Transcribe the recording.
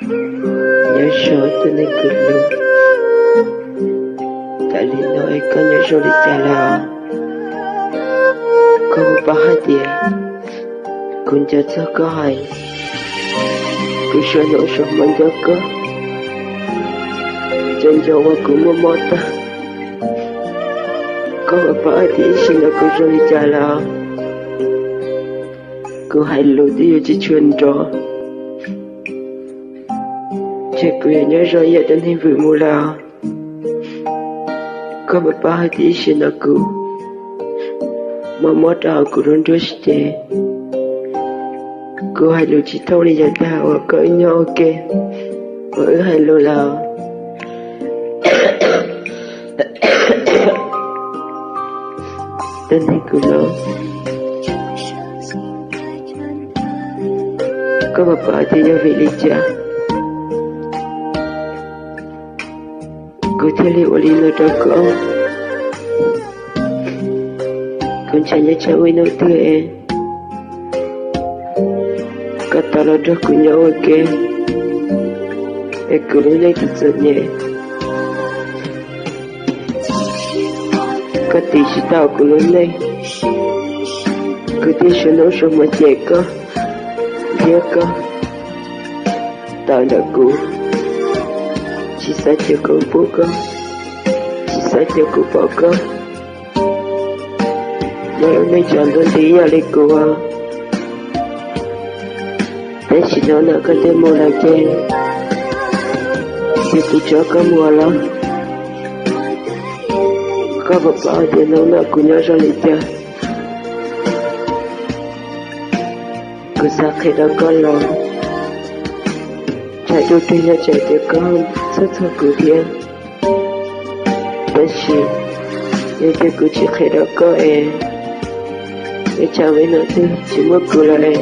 nhớ số tôi nên cứ luôn tại vì nói có nhớ số đi trả là có một bao hai tiền cũng cho cho có hay cứ số nỗi số mình cho có chân cho qua cũng mua mót ta có một bao hai tiền xin là cứ số đi trả là cứ hay lưu đi chỉ chuyên cho chỉ quyền nhớ rồi giờ đến hình vừa mua là có một bao hai tỷ xin là cứ mà mót đào cứ run run chứ cứ hay lưu chỉ thâu đi giờ ta và cỡ nhau ok với hay lưu là đến hình cứ lớn có một bao thì nhớ vị lý cha cứ theo liệu đi nơi đó có con trai nhớ cháu ấy nấu tươi cả ta là rất của nhau ok để cứ lấy thật sự nhẹ cả tí sĩ tao của lớn này cứ tí sĩ nấu xong mà trẻ có ghé có tao đã cũ chỉ sẽ cho cô bố con chỉ sẽ cho cô bỏ con rồi ông ấy chọn đơn tí ở đây cô à để chỉ nói là có thể mua lại trên thì tôi cho có mua lắm có một bao tiền đâu nào cũng nhớ ra lịch chơi cứ xa khi đó có lòng chạy đôi tuy là chạy để con rất thật cứ thiên đấy chỉ để cho cứ chỉ khi đó có để chào với nó thôi chỉ muốn cứ lại